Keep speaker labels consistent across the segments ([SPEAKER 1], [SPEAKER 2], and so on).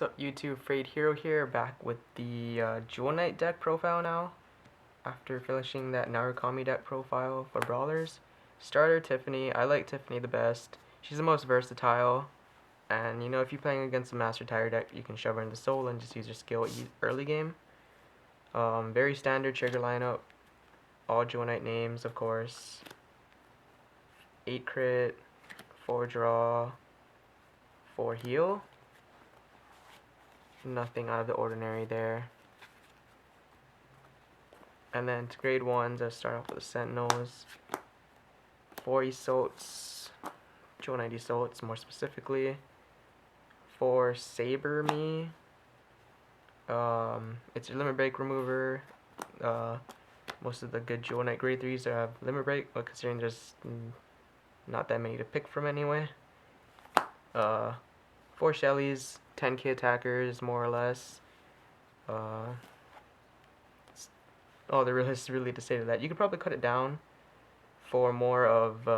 [SPEAKER 1] What's up YouTube, Frayed Hero here, back with the Jewel Knight deck profile now. After finishing that Narukami deck profile for Brawlers. Starter Tiffany, I like Tiffany the best. She's the most versatile, and you know, if you're playing against a Master Tire deck, you can shove her into Soul and just use her skill early game. Very standard trigger lineup, all Jewel Knight names of course. 8 crit, 4 draw, 4 heal. Nothing out of the ordinary there. And then to grade 1s, I start off with the Sentinels. 4 Isolts, Jewel Knight Isolts more specifically. 4 Saber Me. It's your limit break remover. Most of the good Jewel Knight grade 3s have limit break, but considering there's not that many to pick from anyway. 4 Shellys, 10k attackers more or less. Oh, there is really to say to that. You could probably cut it down for more of,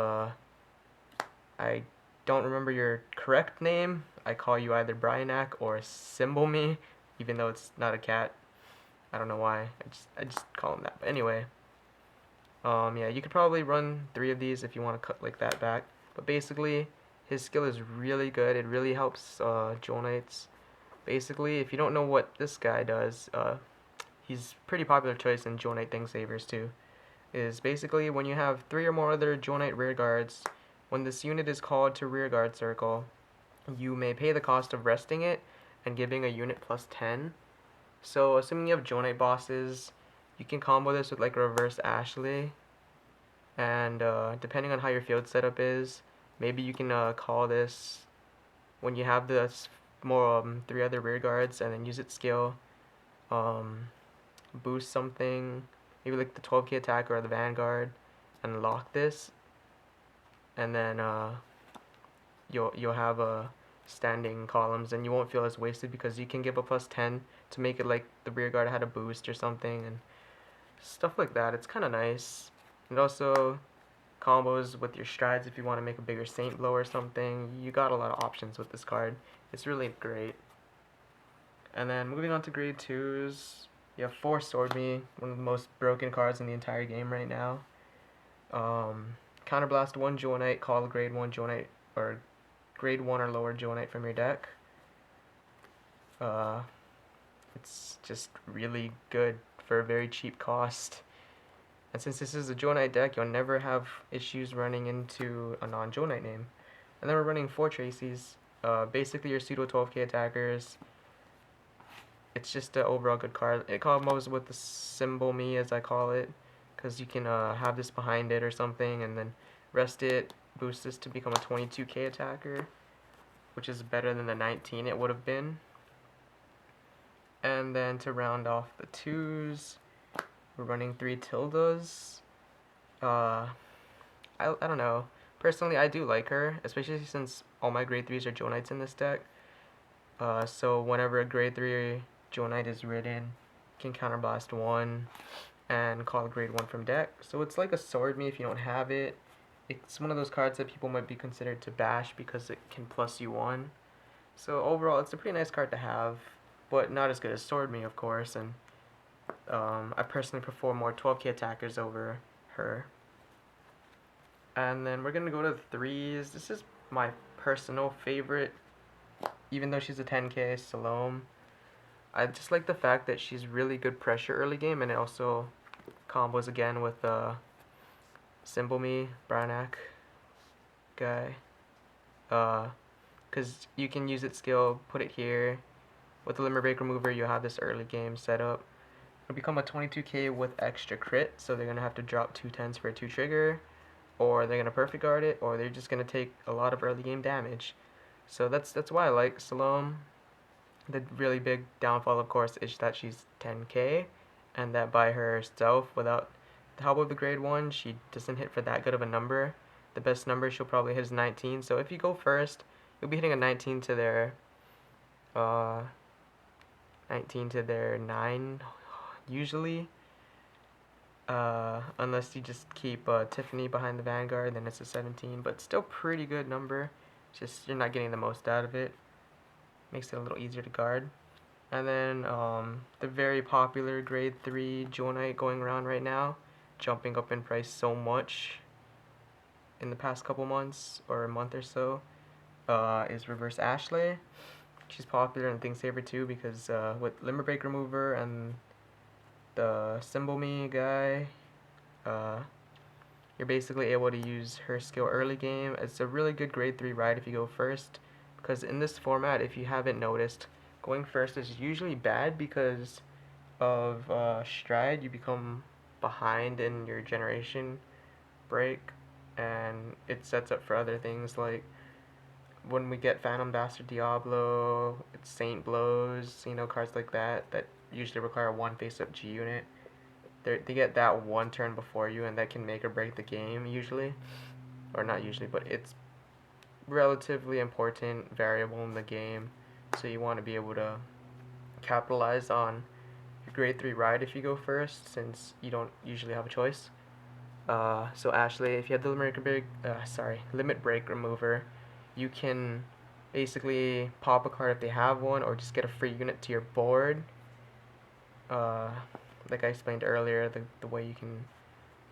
[SPEAKER 1] I don't remember your correct name. I call you either Bryanak or Symbol Me, even though it's not a cat. I don't know why. I just call him that. But anyway, yeah, you could probably run 3 of these if you want to cut like that back. But basically, his skill is really good. It really helps Jewel Knights. Basically, if you don't know what this guy does, he's pretty popular choice in Jewel Knight Thing Savers too. Is basically when you have 3 or more other Jewel Knight rear guards, when this unit is called to rear guard circle, you may pay the cost of resting it and giving a unit plus 10. So assuming you have Jewel Knight bosses, you can combo this with like a reverse Ashlei, and depending on how your field setup is, maybe you can call this when you have the more 3 other rear guards and then use its skill. Boost something, maybe like the 12k attack or the Vanguard, and lock this, and then you'll have standing columns, and you won't feel as wasted because you can give a plus 10 to make it like the rear guard had a boost or something and stuff like that. It's kind of nice. And also combos with your strides if you want to make a bigger Saint Blow or something. You got a lot of options with this card. It's really great. And then moving on to grade 2s, you have 4 Sword Me, one of the most broken cards in the entire game right now. Counterblast 1 Jewel Knight, call a grade 1 Jewel Knight, or grade 1 or lower Jewel Knight from your deck. It's just really good for a very cheap cost. And since this is a Jewel Knight deck, you'll never have issues running into a non-Jewel Knight name. And then we're running 4 Tracies, basically your pseudo 12k attackers. It's just an overall good card. It combos with the Symbol Me, as I call it, because you can have this behind it or something, and then rest it, boost this to become a 22k attacker, which is better than the 19 it would have been. And then to round off the 2s, we're running 3 Tildas. I don't know. Personally, I do like her, especially since all my grade 3s are Jewel Knights in this deck. So whenever a grade 3 Jewel Knight is ridden, you can counterblast 1 and call a grade 1 from deck. So it's like a Sword Me if you don't have it. It's one of those cards that people might be considered to bash because it can plus you 1. So overall, it's a pretty nice card to have, but not as good as Sword Me, of course. And I personally prefer more 12k attackers over her. And then we're going to go to the 3s. This is my personal favorite, even though she's a 10k, Salome. I just like the fact that she's really good pressure early game, and it also combos again with Symbol Me, Bryanak guy. Because you can use its skill, put it here. With the limit break remover, you have this early game setup. It'll become a 22k with extra crit, so they're going to have to drop 2 10s for a 2 trigger, or they're going to perfect guard it, or they're just going to take a lot of early game damage. So that's why I like Salome. The really big downfall, of course, is that she's 10k, and that by herself, without the help of the grade 1, she doesn't hit for that good of a number. The best number she'll probably hit is 19, so if you go first, you'll be hitting a 19 to their 9 usually, unless you just keep Tiffany behind the Vanguard, then it's a 17, but still pretty good number, just you're not getting the most out of it. Makes it a little easier to guard. And then the very popular grade 3 Jewel Knight going around right now, jumping up in price so much in the past couple months or a month or so, is Reverse Ashlei. She's popular in Thing Saver too because with Limit Break Remover and the Symbol Me guy, you're basically able to use her skill early game. It's a really good grade 3 ride if you go first, because in this format, if you haven't noticed, going first is usually bad because of stride. You become behind in your generation break, and it sets up for other things like when we get Phantom Bastard Diablo, Saint Blows, cards like that that usually require one face-up G unit. They get that one turn before you, and that can make or break the game usually, or not usually, but it's relatively important variable in the game. So you want to be able to capitalize on your grade 3 ride if you go first, since you don't usually have a choice. So Ashlei, if you have the limit break remover, you can basically pop a card if they have one, or just get a free unit to your board. Like I explained earlier, the way you can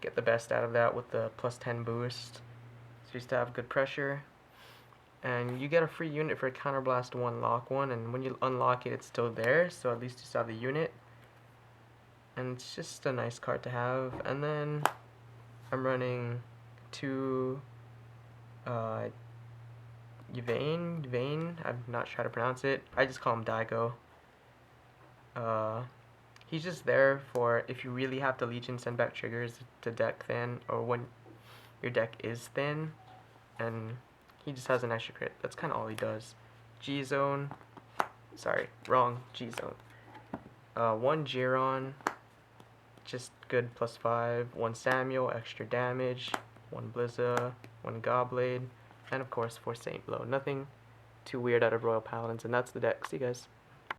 [SPEAKER 1] get the best out of that with the plus 10 boost. So just to have good pressure. And you get a free unit for a Counterblast 1 lock 1, and when you unlock it, it's still there, so at least you still have the unit. And it's just a nice card to have. And then I'm running 2 Yvain, I'm not sure how to pronounce it. I just call him Daigo. He's just there for if you really have to Legion send back triggers to deck thin, or when your deck is thin, and he just has an extra crit. That's kind of all he does. G-Zone. Sorry, wrong. G-Zone. 1 Giron. Just good +5. 1 Samuel, extra damage. 1 Blizza. 1 Gobblade. And of course 4 Saint Blow. Nothing too weird out of Royal Paladins, and that's the deck. See you guys.